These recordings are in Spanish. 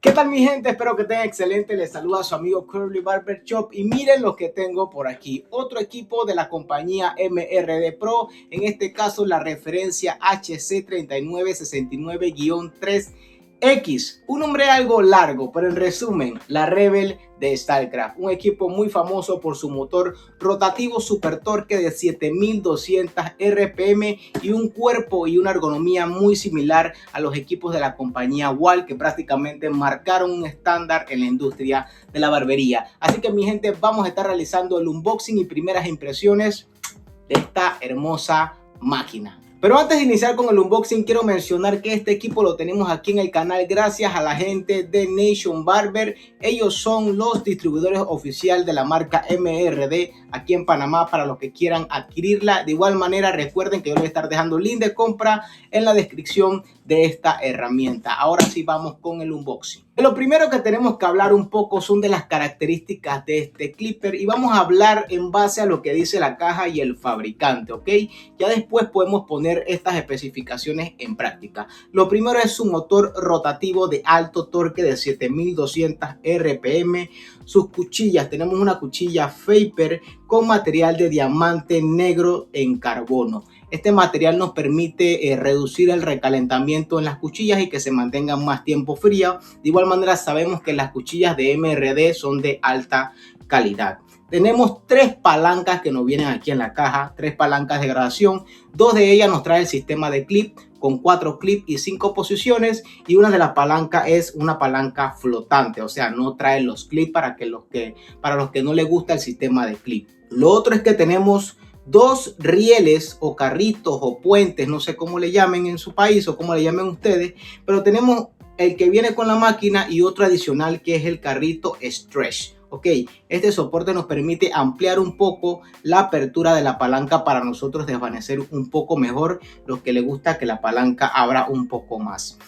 ¿Qué tal mi gente? Espero que estén excelente. Les saluda a su amigo Curly Barber Shop y miren lo que tengo por aquí. Otro equipo de la compañía MRD Pro, en este caso la referencia HC3969-3X. Un nombre algo largo, pero en resumen, la Rebel de StarCraft. Un equipo muy famoso por su motor rotativo super torque de 7200 RPM y un cuerpo y una ergonomía muy similar a los equipos de la compañía Wall, que prácticamente marcaron un estándar en la industria de la barbería. Así que mi gente, vamos a estar realizando el unboxing y primeras impresiones de esta hermosa máquina. Pero antes de iniciar con el unboxing, quiero mencionar que este equipo lo tenemos aquí en el canal gracias a la gente de Nation Barber. Ellos son los distribuidores oficiales de la marca MRD aquí en Panamá para los que quieran adquirirla. De igual manera, recuerden que yo les voy a estar dejando el link de compra en la descripción de esta herramienta. Ahora sí vamos con el unboxing. Lo primero que tenemos que hablar un poco son de las características de este clipper y vamos a hablar en base a lo que dice la caja y el fabricante, ¿ok? Ya después podemos poner estas especificaciones en práctica. Lo primero es su motor rotativo de alto torque de 7200 RPM. Sus cuchillas, tenemos una cuchilla Vapor con material de diamante negro en carbono. Este material nos permite reducir el recalentamiento en las cuchillas y que se mantengan más tiempo frías. De igual manera sabemos que las cuchillas de MRD son de alta calidad. Tenemos tres palancas que nos vienen aquí en la caja, tres palancas de gradación. Dos de ellas nos trae el sistema de clip con 4 clips y 5 posiciones, y una de las palancas es una palanca flotante, o sea, no trae los clips para los que no les gusta el sistema de clip. Lo otro es que tenemos dos rieles o carritos o puentes, no sé cómo le llamen en su país o cómo le llamen ustedes, pero tenemos el que viene con la máquina y otro adicional que es el carrito stretch. Ok, este soporte nos permite ampliar un poco la apertura de la palanca para nosotros desvanecer un poco mejor. Los que les gusta que la palanca abra un poco más.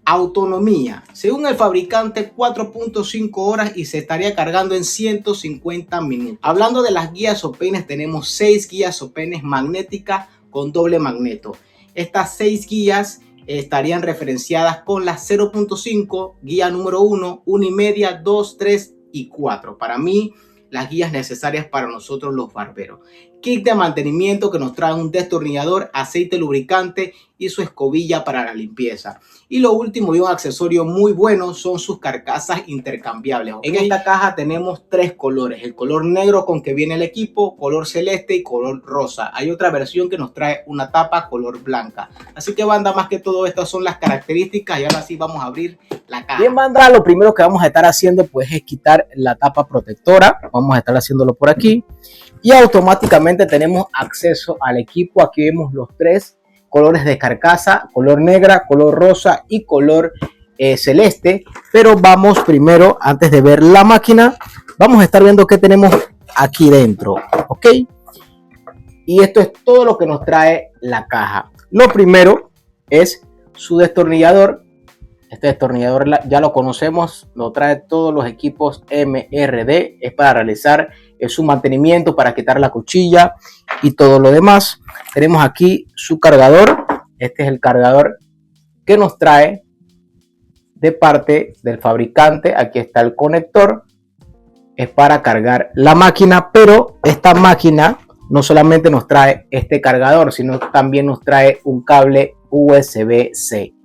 Autonomía, según el fabricante, 4.5 horas y se estaría cargando en 150 minutos. Hablando de las guías o peines, tenemos 6 guías o peines magnéticas con doble magneto. Estas 6 guías estarían referenciadas con las 0.5, guía número 1, 1,5, 2, 3 y 4. Para mí, las guías necesarias para nosotros los barberos. Kit de mantenimiento que nos trae un destornillador, aceite lubricante y su escobilla para la limpieza. Y lo último y un accesorio muy bueno son sus carcasas intercambiables. ¿Okay? En esta caja tenemos 3 colores. El color negro con que viene el equipo, color celeste y color rosa. Hay otra versión que nos trae una tapa color blanca. Así que banda, más que todo estas son las características y ahora sí vamos a abrir la caja. Bien banda, lo primero que vamos a estar haciendo pues es quitar la tapa protectora. Vamos a estar haciéndolo por aquí. Y automáticamente tenemos acceso al equipo. Aquí vemos los 3 colores de carcasa, color negra, color rosa y color celeste. Pero vamos primero, antes de ver la máquina, vamos a estar viendo qué tenemos aquí dentro, ¿ok? Y esto es todo lo que nos trae la caja. Lo primero es su destornillador. Este destornillador ya lo conocemos, lo trae todos los equipos MRD. Es para realizar su mantenimiento, para quitar la cuchilla y todo lo demás. Tenemos aquí su cargador. Este es el cargador que nos trae de parte del fabricante. Aquí está el conector. Es para cargar la máquina, pero esta máquina no solamente nos trae este cargador, sino también nos trae un cable USB-C.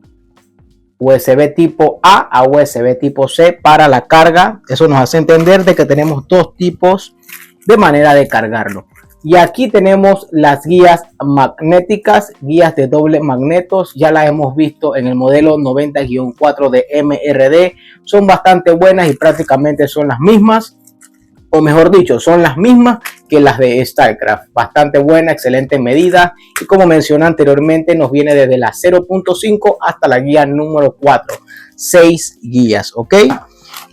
USB tipo A a USB tipo C para la carga. Eso nos hace entender de que tenemos dos tipos de manera de cargarlo. Y aquí tenemos las guías magnéticas, guías de doble magnetos. Ya las hemos visto en el modelo 90-4 de MRD. Son bastante buenas y prácticamente son las mismas, o mejor dicho, son las mismas que las de StarCraft. Bastante buena, excelente medida. Y como mencioné anteriormente, nos viene desde la 0.5 hasta la guía número 4. 6 guías, ¿ok?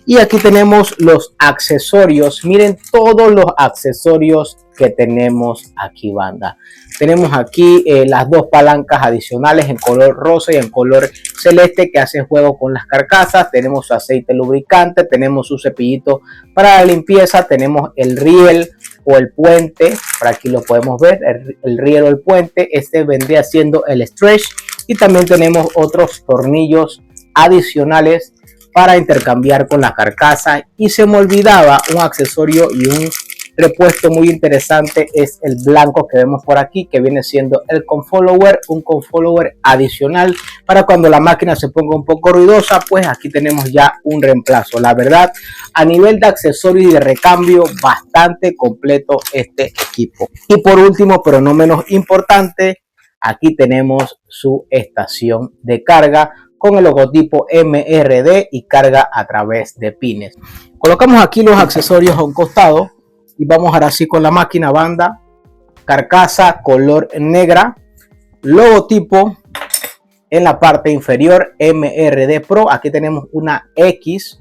Y aquí tenemos los accesorios. Miren todos los accesorios que tenemos aquí, banda. Tenemos aquí las dos palancas adicionales en color rosa y en color celeste que hacen juego con las carcasas. Tenemos su aceite lubricante, tenemos su cepillito para la limpieza, tenemos el riel o el puente, por aquí lo podemos ver, el riel o el puente. Este vendría siendo el stretch, y también tenemos otros tornillos adicionales para intercambiar con la carcasa. Y se me olvidaba un accesorio y un repuesto muy interesante, es el blanco que vemos por aquí, que viene siendo el confollower, un confollower adicional para cuando la máquina se ponga un poco ruidosa. Pues aquí tenemos ya un reemplazo. La verdad, a nivel de accesorio y de recambio, bastante completo este equipo. Y por último, pero no menos importante, aquí tenemos su estación de carga con el logotipo MRD y carga a través de pines. Colocamos aquí los accesorios a un costado y vamos ahora sí con la máquina. Banda, carcasa color negra, logotipo en la parte inferior MRD Pro. Aquí tenemos una X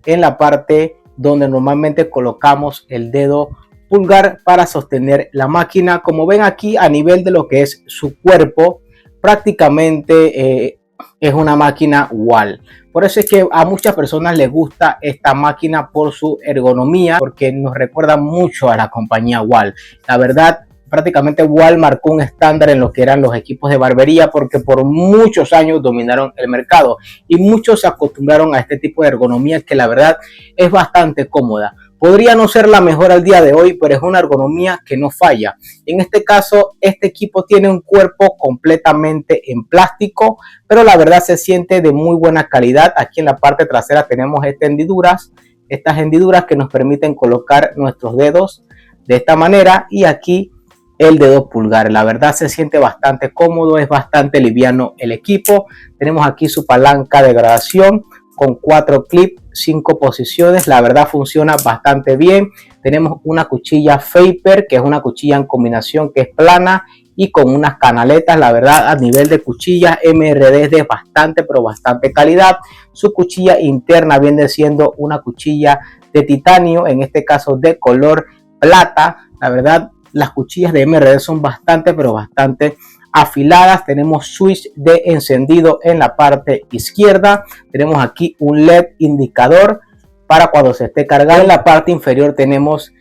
en la parte donde normalmente colocamos el dedo pulgar para sostener la máquina. Como ven aquí, a nivel de lo que es su cuerpo, prácticamente es una máquina wall. Por eso es que a muchas personas les gusta esta máquina por su ergonomía, porque nos recuerda mucho a la compañía Wall. La verdad, prácticamente Wall marcó un estándar en lo que eran los equipos de barbería, porque por muchos años dominaron el mercado y muchos se acostumbraron a este tipo de ergonomía, que la verdad es bastante cómoda. Podría no ser la mejor al día de hoy, pero es una ergonomía que no falla. En este caso, este equipo tiene un cuerpo completamente en plástico, pero la verdad se siente de muy buena calidad. Aquí en la parte trasera tenemos estas hendiduras que nos permiten colocar nuestros dedos de esta manera, y aquí el dedo pulgar. La verdad se siente bastante cómodo, es bastante liviano el equipo. Tenemos aquí su palanca de grabación con 4 clips, 5 posiciones. La verdad funciona bastante bien. Tenemos una cuchilla Faber, que es una cuchilla en combinación que es plana y con unas canaletas. La verdad, a nivel de cuchillas, MRD es de bastante, pero bastante calidad. Su cuchilla interna viene siendo una cuchilla de titanio, en este caso de color plata. La verdad, las cuchillas de MRD son bastante, pero bastante afiladas. Tenemos switch de encendido en la parte izquierda. Tenemos aquí un LED indicador para cuando se esté cargando. En la parte inferior tenemos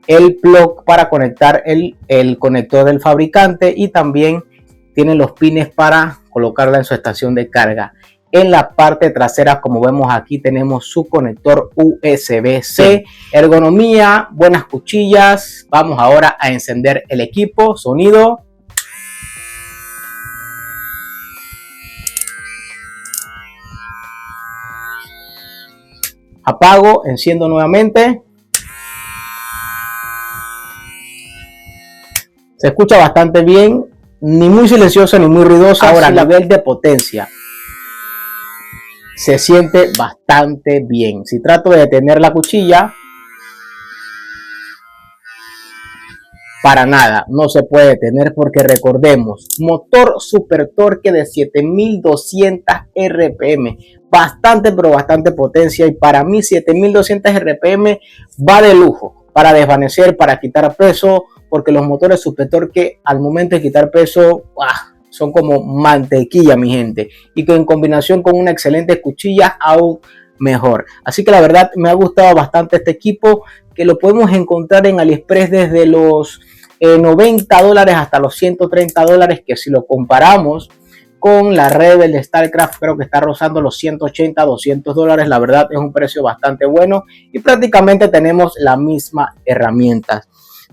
el plug para conectar el conector del fabricante, y también tiene los pines para colocarla en su estación de carga. En la parte trasera, como vemos aquí, tenemos su conector USB-C. Ergonomía, buenas cuchillas. Vamos ahora a encender el equipo. Sonido. Apago, enciendo nuevamente. Se escucha bastante bien, ni muy silenciosa ni muy ruidosa. Ahora, a nivel de potencia, se siente bastante bien. Si trato de detener la cuchilla, para nada, no se puede detener, porque recordemos, motor super torque de 7200 RPM, bastante, pero bastante potencia. Y para mí 7200 RPM va de lujo para desvanecer, para quitar peso, porque los motores super torque al momento de quitar peso son como mantequilla, mi gente, y que en combinación con una excelente cuchilla aún mejor. Así que la verdad me ha gustado bastante este equipo, que lo podemos encontrar en AliExpress desde los $90 hasta los $130, que si lo comparamos con la Rebel de StarCraft, creo que está rozando los $180-200. La verdad es un precio bastante bueno y prácticamente tenemos la misma herramienta.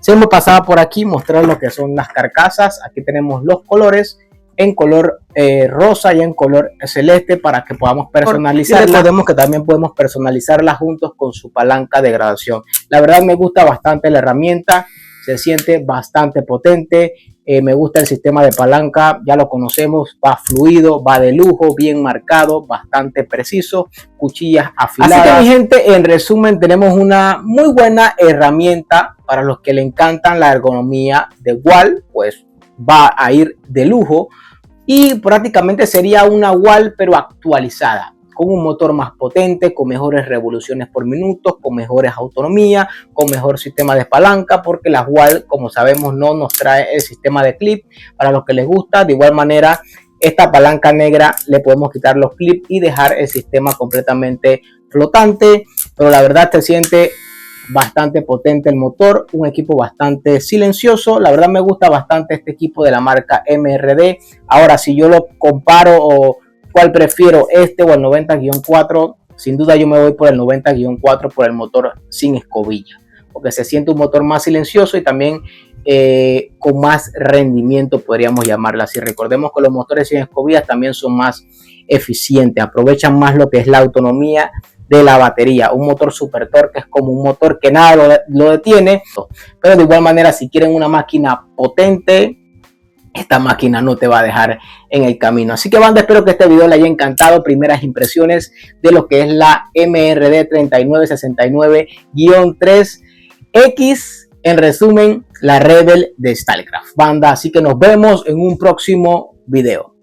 Si hemos pasado por aquí, mostrar lo que son las carcasas. Aquí tenemos los colores en color rosa y en color celeste para que podamos personalizarla. Y recordemos que también podemos personalizarla juntos con su palanca de graduación. La verdad me gusta bastante la herramienta, se siente bastante potente. Me gusta el sistema de palanca, ya lo conocemos, va fluido, va de lujo, bien marcado, bastante preciso, cuchillas afiladas. Así que, mi gente, en resumen, tenemos una muy buena herramienta para los que le encantan la ergonomía de Wall. Pues va a ir de lujo y prácticamente sería una Wall pero actualizada, con un motor más potente, con mejores revoluciones por minuto, con mejores autonomía, con mejor sistema de palanca, porque la Wall, como sabemos, no nos trae el sistema de clip para los que les gusta. De igual manera, esta palanca negra le podemos quitar los clips y dejar el sistema completamente flotante, pero la verdad se siente bastante potente el motor, un equipo bastante silencioso. La verdad me gusta bastante este equipo de la marca MRD. Ahora, si yo lo comparo o cuál prefiero, este o el 90-4, sin duda yo me voy por el 90-4 por el motor sin escobilla, porque se siente un motor más silencioso y también con más rendimiento, podríamos llamarla así. Recordemos que los motores sin escobillas también son más eficientes, aprovechan más lo que es la autonomía de la batería. Un motor super torque es como un motor que nada lo detiene, pero de igual manera, si quieren una máquina potente, esta máquina no te va a dejar en el camino. Así que, banda, espero que este video les haya encantado. Primeras impresiones de lo que es la MRD 3969-3X. En resumen, la Rebel de StarCraft, banda. Así que nos vemos en un próximo video.